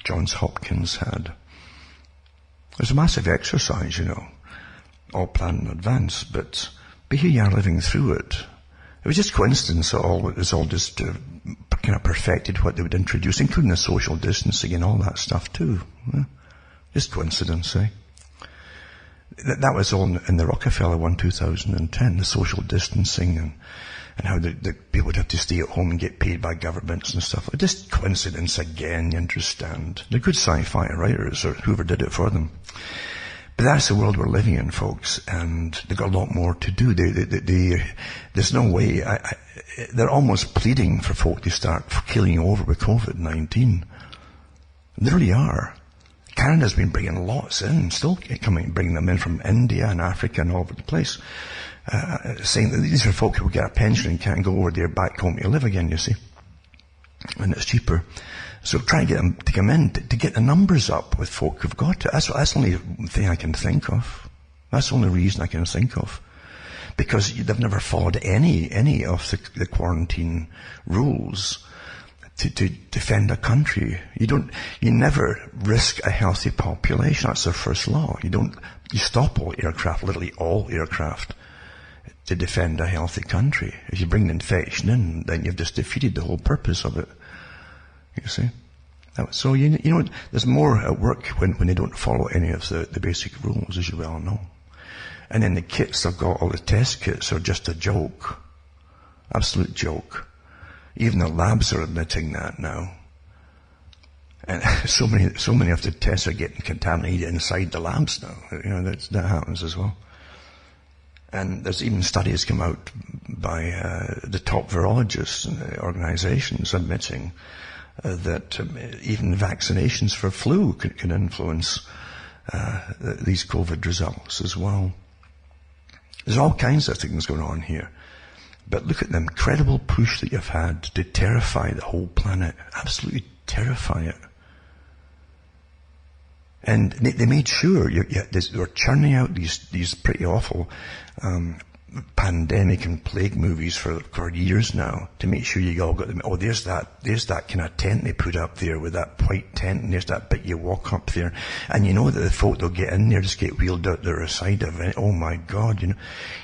Johns Hopkins had. It was a massive exercise, you know, all planned in advance, but here you are living through it. It was just coincidence that it was all just kind of perfected what they would introduce, including the social distancing and all that stuff too. Just coincidence, eh? That was all in the Rockefeller one, 2010, the social distancing and how the people would have to stay at home and get paid by governments and stuff. Just coincidence again, you understand. They're good sci-fi writers, or whoever did it for them. But that's the world we're living in, folks, and they've got a lot more to do. There's no way. They're almost pleading for folk to start killing over with COVID-19. They really are. Canada's been bringing lots in, still bringing them in from India and Africa and all over the place, saying that these are folk who get a pension and can't go over there back home to live again, you see. And it's cheaper. So try to get them to come in, to get the numbers up with folk who've got it. That's the only thing I can think of. That's the only reason I can think of. Because they've never followed any of the quarantine rules to defend a country. You never risk a healthy population. That's their first law. You stop all aircraft, literally all aircraft, to defend a healthy country. If you bring the infection in, then you've just defeated the whole purpose of it. You see? So, there's more at work when they don't follow any of the basic rules, as you well know. And then the kits they've got, all the test kits, are just a joke. Absolute joke. Even the labs are admitting that now. And so many of the tests are getting contaminated inside the labs now. That happens as well. And there's even studies come out by the top virologists and organizations admitting that even vaccinations for flu can influence these COVID results as well. There's all kinds of things going on here. But look at the incredible push that you've had to terrify the whole planet. Absolutely terrify it. And they made sure they were churning out these pretty awful pandemic and plague movies for years now, to make sure you all got them. Oh, there's that kind of tent they put up there with that white tent, and there's that bit you walk up there, and you know that the folk that'll get in there just get wheeled out the other side of it. Oh my God,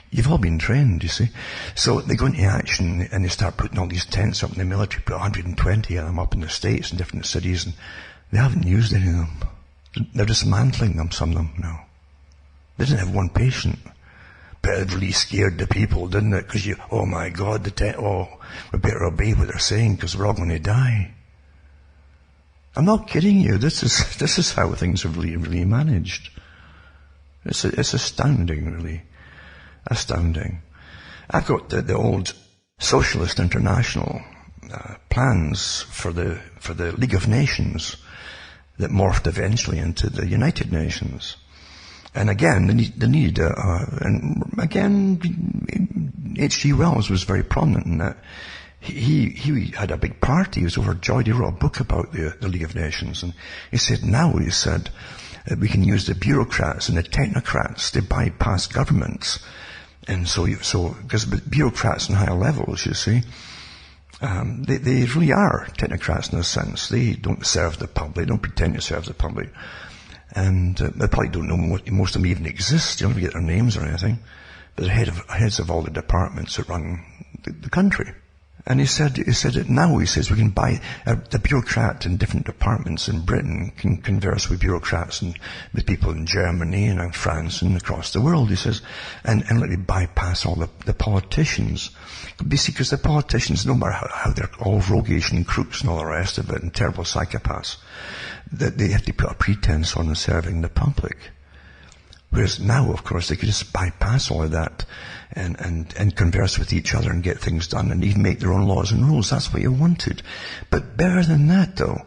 you've all been trained, you see. So they go into action and they start putting all these tents up, and the military put 120 of them up in the States in different cities, and they haven't used any of them. They're dismantling them, some of them now. They didn't have one patient. But it really scared the people, didn't it? Because oh my God, we better obey what they're saying because we're all going to die. I'm not kidding you. This is how things are really managed. It's astounding, really. Astounding. I've got the old Socialist International plans for the League of Nations that morphed eventually into the United Nations. And again, and again, H.G. Wells was very prominent in that. He had a big party. He was overjoyed. He wrote a book about the League of Nations. And he said, we can use the bureaucrats and the technocrats to bypass governments. And so, because bureaucrats on higher levels, you see, they really are technocrats in a sense. They don't serve the public. They don't pretend to serve the public. And they probably don't know most of them even exist. You don't get their names or anything. But they're heads of all the departments that run the country. And he said that now, he says, we can buy, the bureaucrat in different departments in Britain can converse with bureaucrats and with people in Germany and in France and across the world, he says, and let me bypass all the politicians. Basically, because the politicians, no matter how they're all roguish and crooks and all the rest of it and terrible psychopaths, that they have to put a pretense on serving the public. Whereas now, of course, they could just bypass all of that and converse with each other and get things done and even make their own laws and rules. That's what you wanted. But better than that, though,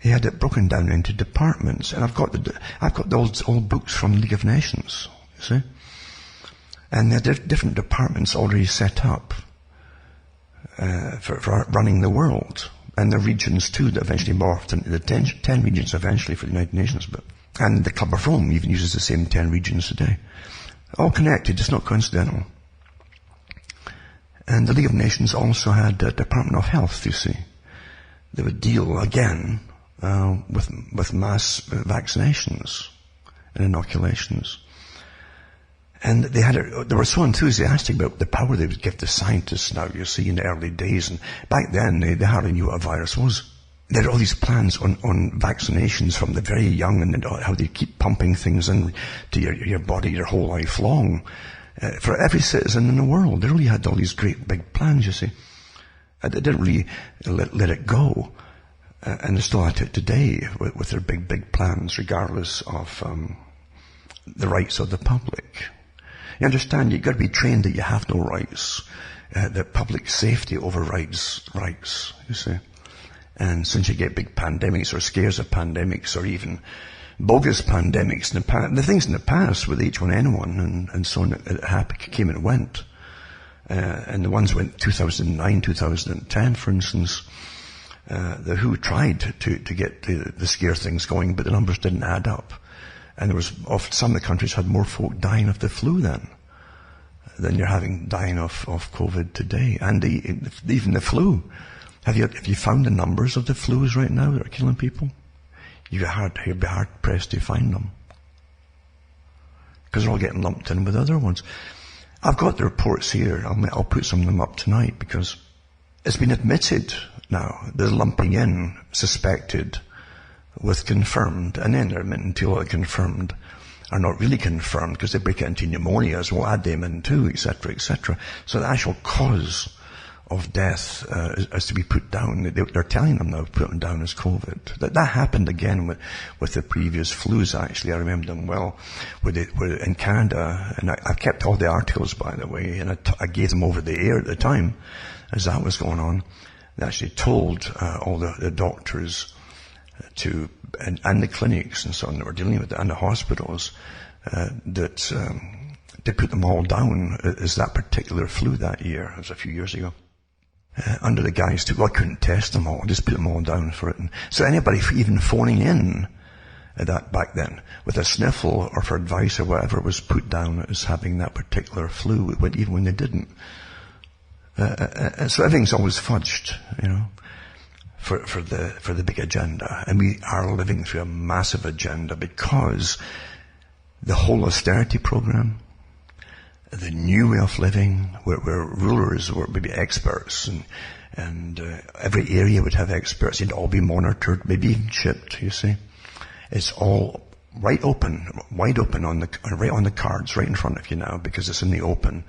they had it broken down into departments. And I've got the old books from the League of Nations, you see. And there are different departments already set up for running the world. And the regions, too, that eventually morphed into the 10 regions eventually for the United Nations. And the Club of Rome even uses the same 10 regions today. All connected, it's not coincidental. And the League of Nations also had a Department of Health, you see. They would deal, again, with mass vaccinations and inoculations. And they were so enthusiastic about the power they would give the scientists now, you see, in the early days. And back then, they hardly knew what a virus was. They had all these plans on vaccinations from the very young and how they keep pumping things into your body your whole life long. For every citizen in the world. They really had all these great big plans, you see. They didn't really let it go. And they're still at it today with their big plans, regardless of the rights of the public. You understand, you've got to be trained that you have no rights. That public safety overrides rights, you see. And since you get big pandemics or scares of pandemics or even bogus pandemics, the things in the past with H1N1 and so on, it came and went. And the ones went 2009, 2010, for instance. The WHO tried to get the scare things going, but the numbers didn't add up. And some of the countries had more folk dying of the flu then than you're dying of COVID today. And even the flu. Have you found the numbers of the flus right now that are killing people? You'd be hard pressed to find them. Because they're all getting lumped in with other ones. I've got the reports here. I'll put some of them up tonight because it's been admitted now. They're lumping in suspected with confirmed, and then they're admitting to all the confirmed are not really confirmed because they break it into pneumonias. We'll add them in too, etc., etc. So the actual cause of death is to be put down. They're telling them now, put them down as COVID. That happened again with the previous flus, actually. I remember them well. Where in Canada, and I kept all the articles, by the way, and I gave them over the air at the time, as that was going on. They actually told all the doctors and the clinics and so on that were dealing with it, and the hospitals, that they put them all down as that particular flu that year. It was a few years ago. Under the guise I couldn't test them all, I just put them all down for it. And so anybody even phoning in that back then with a sniffle or for advice or whatever was put down as having that particular flu, even when they didn't. So everything's always fudged, for the big agenda. And we are living through a massive agenda because the whole austerity program, the new way of living, where rulers were maybe experts, and every area would have experts. It'd all be monitored, maybe even chipped. You see, it's all wide open on the cards, right in front of you now, because it's in the open,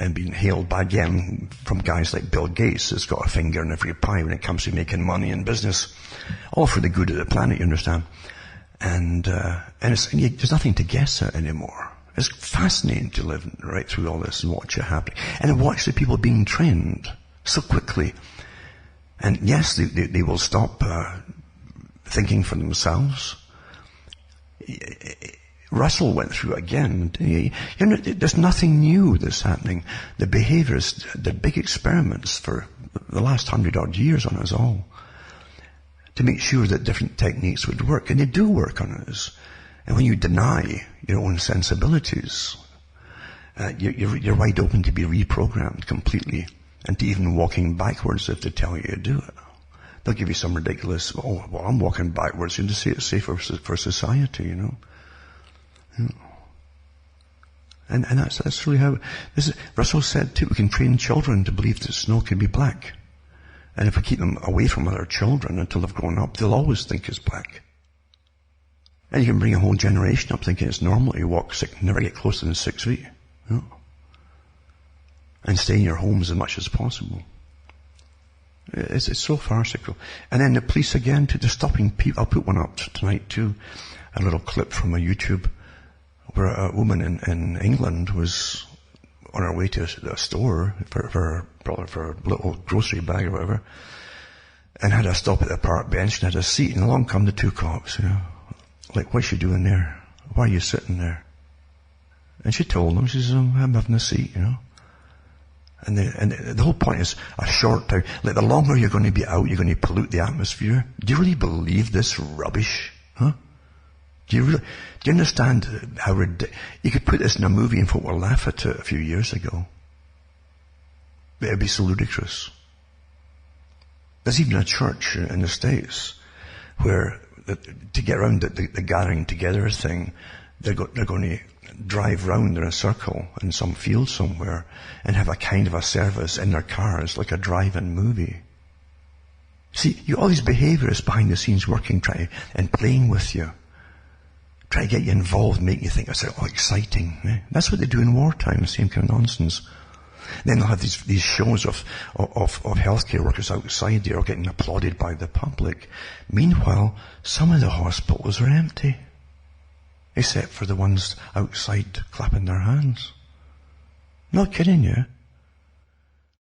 and being hailed by again from guys like Bill Gates, that's got a finger in every pie when it comes to making money in business, all for the good of the planet. You understand? And there's nothing to guess at anymore. It's fascinating to live right through all this and watch it happening. And watch the people being trained so quickly. And yes, they will stop thinking for themselves. Russell went through it again. There's nothing new that's happening. The behaviorists did big experiments for the last 100-odd years on us all to make sure that different techniques would work. And they do work on us. And when you deny your own sensibilities, you're wide open to be reprogrammed completely, and to even walking backwards if they tell you to do it. They'll give you some ridiculous, I'm walking backwards, and to say it's safer for society, Yeah. And that's really how, Russell said too, we can train children to believe that snow can be black. And if we keep them away from other children until they've grown up, they'll always think it's black. And you can bring a whole generation up thinking it's normal. You walk never get closer than 6 feet. And stay in your homes as much as possible. It's so farcical. And then the police again, to stopping people. I'll put one up tonight too. A little clip from a YouTube where a woman in England was on her way to a store for a little grocery bag or whatever, and had a stop at the park bench and had a seat, and along come the two cops, Like, what's she doing there? Why are you sitting there? And she told them, she says, I'm having a seat, And the whole point is a short time. Like, the longer you're going to be out, you're going to pollute the atmosphere. Do you really believe this rubbish? Do you understand how you could put this in a movie and folk will laugh at it a few years ago? But it'd be so ludicrous. There's even a church in the States where to get around the gathering together thing, they're going to drive round in a circle in some field somewhere and have a kind of a service in their cars, like a drive-in movie. See, all these behaviorists behind the scenes working, and playing with you, try to get you involved, make you think it's all exciting. That's what they do in wartime, the same kind of nonsense. Then they'll have these shows of healthcare workers outside there getting applauded by the public. Meanwhile, some of the hospitals are empty, except for the ones outside clapping their hands. Not kidding you.